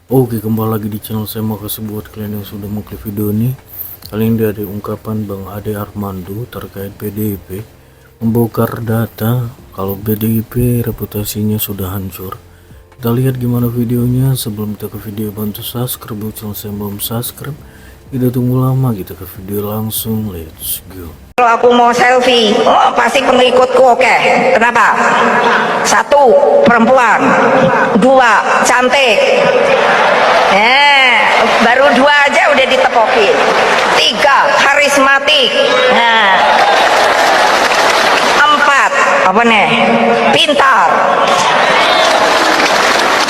Oke, kembali lagi di channel saya. Makasih buat kalian yang sudah mengklik video ini. Kali ini dari ungkapan Bang Ade Armando terkait PDIP membongkar data kalau PDIP reputasinya sudah hancur. Kita lihat gimana videonya. Sebelum kita ke video, bantu subscribe buat channel saya belum subscribe. Tidak tunggu lama, kita ke video langsung. Let's go. Kalau aku mau selfie, pasti pengikutku oke. Kenapa? Satu, perempuan. Dua, cantik. Baru dua aja udah ditepokin. Tiga, karismatik. Empat, apa nih? Pintar.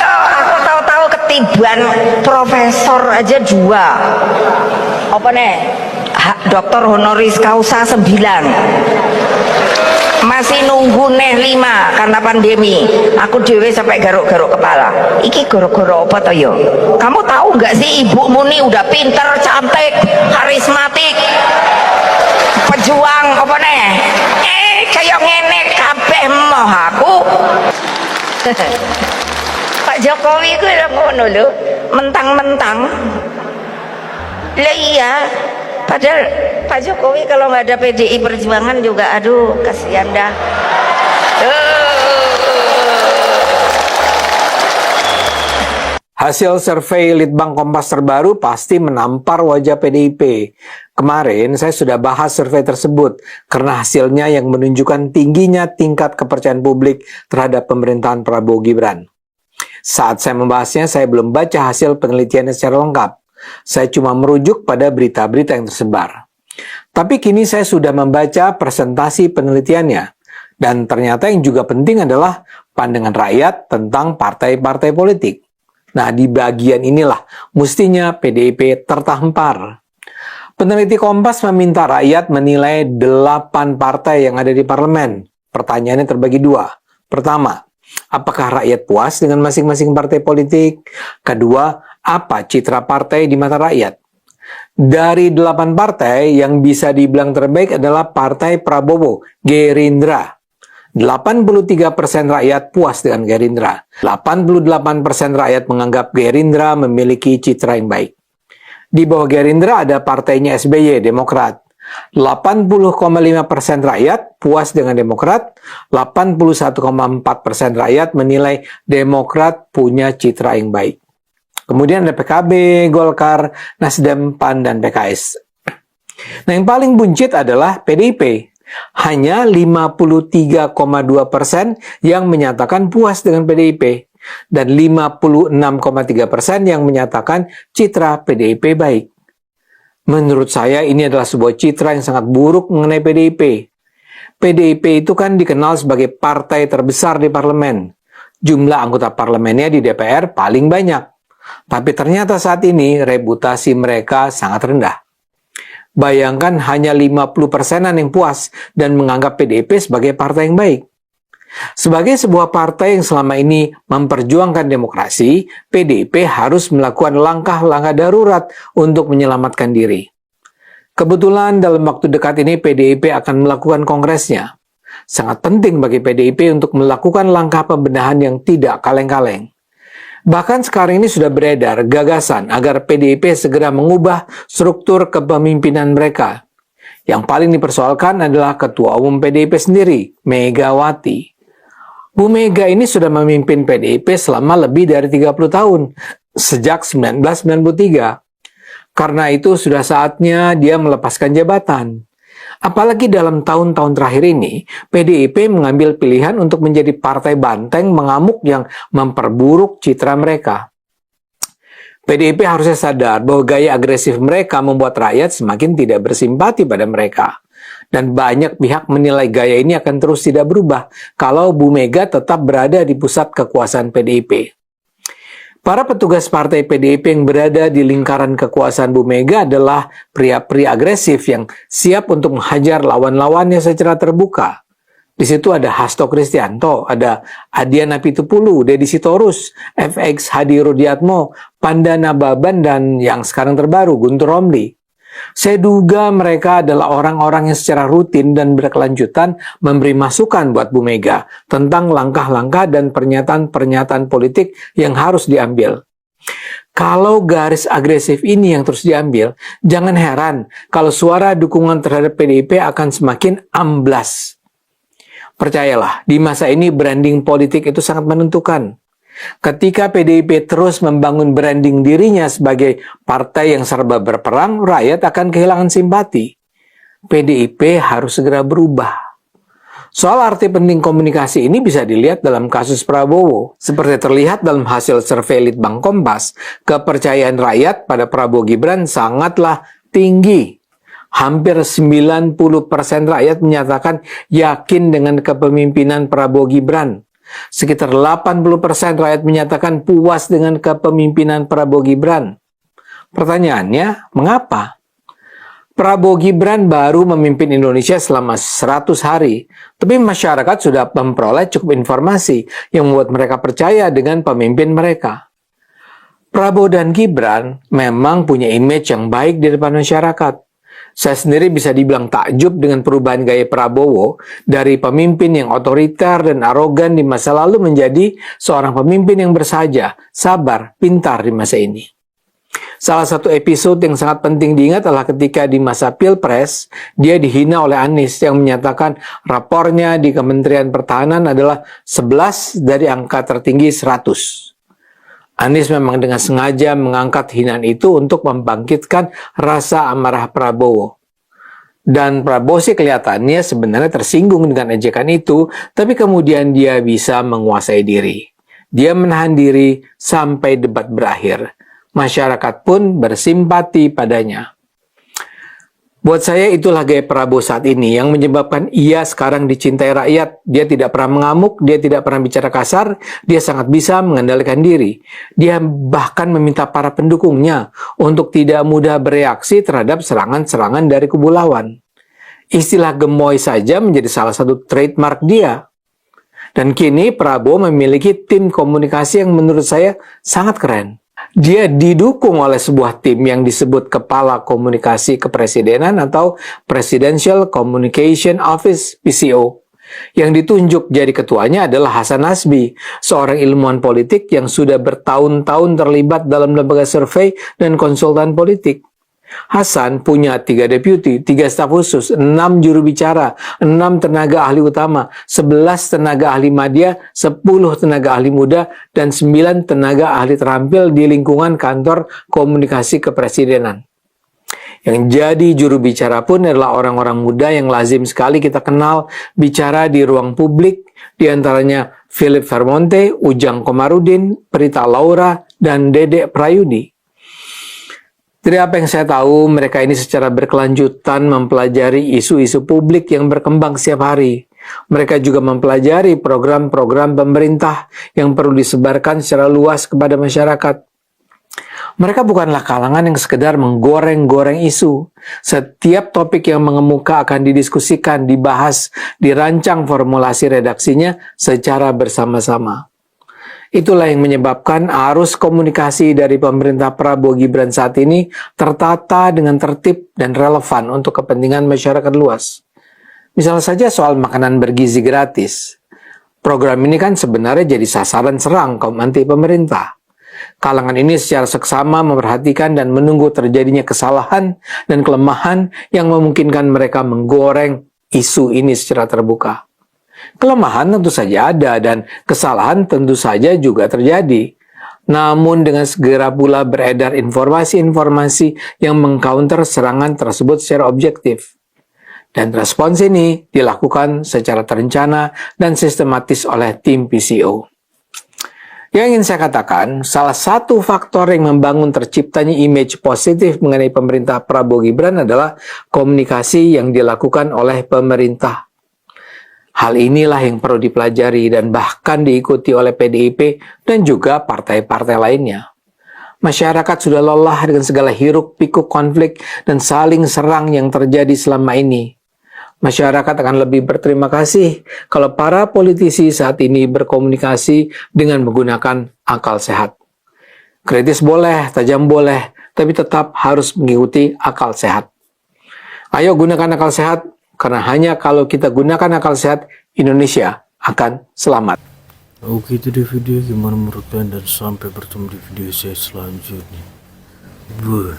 Aku tahu-tahu ketiban profesor aja dua. Apa nih? Dokter honoris causa 9, masih nunggu nih 5 karena pandemi. Aku dewe sampai garuk-garuk kepala. Iki garuk-garuk apa toh yo? Kamu tahu nggak sih ibumu nih udah pinter, cantik, karismatik, pejuang apa nih? Kayak ngene kabeh moh aku. Pak Jokowi ku udah ngono lho, mentang-mentang. Lah iya. Padahal Pak Jokowi kalau nggak ada PDI Perjuangan juga, aduh kasihan dah. Hasil survei Litbang Kompas terbaru pasti menampar wajah PDIP. Kemarin saya sudah bahas survei tersebut karena hasilnya yang menunjukkan tingginya tingkat kepercayaan publik terhadap pemerintahan Prabowo Gibran. Saat saya membahasnya, saya belum baca hasil penelitiannya secara lengkap. Saya cuma merujuk pada berita-berita yang tersebar. Tapi kini saya sudah membaca presentasi penelitiannya. Dan ternyata yang juga penting adalah pandangan rakyat tentang partai-partai politik. Nah, di bagian inilah mestinya PDIP tertampar. Peneliti Kompas meminta rakyat menilai 8 partai yang ada di parlemen. Pertanyaannya terbagi 2. Pertama, apakah rakyat puas dengan masing-masing partai politik? Kedua, apa citra partai di mata rakyat? Dari 8 partai, yang bisa dibilang terbaik adalah Partai Prabowo, Gerindra. 83% rakyat puas dengan Gerindra. 88% rakyat menganggap Gerindra memiliki citra yang baik. Di bawah Gerindra ada partainya SBY, Demokrat. 80,5% rakyat puas dengan Demokrat. 81,4% rakyat menilai Demokrat punya citra yang baik. Kemudian ada PKB, Golkar, Nasdem, PAN, dan PKS. Nah, yang paling buncit adalah PDIP. Hanya 53,2% yang menyatakan puas dengan PDIP. Dan 56,3% yang menyatakan citra PDIP baik. Menurut saya ini adalah sebuah citra yang sangat buruk mengenai PDIP. PDIP itu kan dikenal sebagai partai terbesar di parlemen. Jumlah anggota parlemennya di DPR paling banyak. Tapi ternyata saat ini reputasi mereka sangat rendah. Bayangkan hanya 50%-an yang puas dan menganggap PDIP sebagai partai yang baik. Sebagai sebuah partai yang selama ini memperjuangkan demokrasi, PDIP harus melakukan langkah-langkah darurat untuk menyelamatkan diri. Kebetulan dalam waktu dekat ini PDIP akan melakukan kongresnya. Sangat penting bagi PDIP untuk melakukan langkah pembenahan yang tidak kaleng-kaleng. Bahkan sekarang ini sudah beredar gagasan agar PDIP segera mengubah struktur kepemimpinan mereka. Yang paling dipersoalkan adalah Ketua Umum PDIP sendiri, Megawati. Bu Mega ini sudah memimpin PDIP selama lebih dari 30 tahun, sejak 1993. Karena itu sudah saatnya dia melepaskan jabatan. Apalagi dalam tahun-tahun terakhir ini, PDIP mengambil pilihan untuk menjadi partai banteng mengamuk yang memperburuk citra mereka. PDIP harusnya sadar bahwa gaya agresif mereka membuat rakyat semakin tidak bersimpati pada mereka. Dan banyak pihak menilai gaya ini akan terus tidak berubah kalau Bu Mega tetap berada di pusat kekuasaan PDIP. Para petugas partai PDIP yang berada di lingkaran kekuasaan Bu Mega adalah pria-pria agresif yang siap untuk menghajar lawan-lawannya secara terbuka. Di situ ada Hasto Kristianto, ada Adian Apitupulu, Deddy Sitorus, FX Hadi Rudiatmo, Pandana Baban, dan yang sekarang terbaru Guntur Romli. Saya duga mereka adalah orang-orang yang secara rutin dan berkelanjutan memberi masukan buat Bu Mega tentang langkah-langkah dan pernyataan-pernyataan politik yang harus diambil. Kalau garis agresif ini yang terus diambil, jangan heran kalau suara dukungan terhadap PDIP akan semakin amblas. Percayalah, di masa ini branding politik itu sangat menentukan. Ketika PDIP terus membangun branding dirinya sebagai partai yang serba berperang, rakyat akan kehilangan simpati. PDIP harus segera berubah. Soal arti penting komunikasi ini bisa dilihat dalam kasus Prabowo. Seperti terlihat dalam hasil survei Litbang Kompas, kepercayaan rakyat pada Prabowo Gibran sangatlah tinggi. Hampir 90% rakyat menyatakan yakin dengan kepemimpinan Prabowo Gibran. Sekitar 80% rakyat menyatakan puas dengan kepemimpinan Prabowo Gibran. Pertanyaannya, mengapa? Prabowo Gibran baru memimpin Indonesia selama 100 hari, tapi masyarakat sudah memperoleh cukup informasi yang membuat mereka percaya dengan pemimpin mereka. Prabowo dan Gibran memang punya image yang baik di depan masyarakat. Saya sendiri bisa dibilang takjub dengan perubahan gaya Prabowo dari pemimpin yang otoriter dan arogan di masa lalu menjadi seorang pemimpin yang bersahaja, sabar, pintar di masa ini. Salah satu episode yang sangat penting diingat adalah ketika di masa Pilpres, dia dihina oleh Anies yang menyatakan rapornya di Kementerian Pertahanan adalah 11 dari angka tertinggi 100. Anies memang dengan sengaja mengangkat hinaan itu untuk membangkitkan rasa amarah Prabowo. Dan Prabowo sih kelihatannya sebenarnya tersinggung dengan ejekan itu, tapi kemudian dia bisa menguasai diri. Dia menahan diri sampai debat berakhir. Masyarakat pun bersimpati padanya. Buat saya itulah gaya Prabowo saat ini yang menyebabkan ia sekarang dicintai rakyat. Dia tidak pernah mengamuk, dia tidak pernah bicara kasar, dia sangat bisa mengendalikan diri. Dia bahkan meminta para pendukungnya untuk tidak mudah bereaksi terhadap serangan-serangan dari kubu lawan. Istilah gemoy saja menjadi salah satu trademark dia. Dan kini Prabowo memiliki tim komunikasi yang menurut saya sangat keren. Dia didukung oleh sebuah tim yang disebut Kepala Komunikasi Kepresidenan atau Presidential Communication Office (PCO). Yang ditunjuk jadi ketuanya adalah Hasan Nasbi, seorang ilmuwan politik yang sudah bertahun-tahun terlibat dalam lembaga survei dan konsultan politik. Hasan punya 3 deputi, 3 staf khusus, 6 juru bicara, 6 tenaga ahli utama, 11 tenaga ahli media, 10 tenaga ahli muda, dan 9 tenaga ahli terampil di lingkungan kantor komunikasi kepresidenan. Yang jadi juru bicara pun adalah orang-orang muda yang lazim sekali kita kenal bicara di ruang publik, di antaranya Philip Vermonte, Ujang Komarudin, Prita Laura, dan Dedek Prayudi. Dari apa yang saya tahu, mereka ini secara berkelanjutan mempelajari isu-isu publik yang berkembang setiap hari. Mereka juga mempelajari program-program pemerintah yang perlu disebarkan secara luas kepada masyarakat. Mereka bukanlah kalangan yang sekedar menggoreng-goreng isu. Setiap topik yang mengemuka akan didiskusikan, dibahas, dirancang formulasi redaksinya secara bersama-sama. Itulah yang menyebabkan arus komunikasi dari pemerintah Prabowo Gibran saat ini tertata dengan tertib dan relevan untuk kepentingan masyarakat luas. Misalnya saja soal makanan bergizi gratis. Program ini kan sebenarnya jadi sasaran serang kaum anti pemerintah. Kalangan ini secara seksama memperhatikan dan menunggu terjadinya kesalahan dan kelemahan yang memungkinkan mereka menggoreng isu ini secara terbuka. Kelemahan tentu saja ada dan kesalahan tentu saja juga terjadi. Namun dengan segera pula beredar informasi-informasi yang mengcounter serangan tersebut secara objektif. Dan respons ini dilakukan secara terencana dan sistematis oleh tim PCO. Yang ingin saya katakan, salah satu faktor yang membangun terciptanya image positif mengenai pemerintah Prabowo Gibran adalah komunikasi yang dilakukan oleh pemerintah. Hal inilah yang perlu dipelajari dan bahkan diikuti oleh PDIP dan juga partai-partai lainnya. Masyarakat sudah lelah dengan segala hiruk-pikuk konflik dan saling serang yang terjadi selama ini. Masyarakat akan lebih berterima kasih kalau para politisi saat ini berkomunikasi dengan menggunakan akal sehat. Kritis boleh, tajam boleh, tapi tetap harus mengikuti akal sehat. Ayo gunakan akal sehat, karena hanya kalau kita gunakan akal sehat, Indonesia akan selamat. Oke, itu di video, gimana menurut kalian, dan sampai bertemu di video saya selanjutnya. Buh.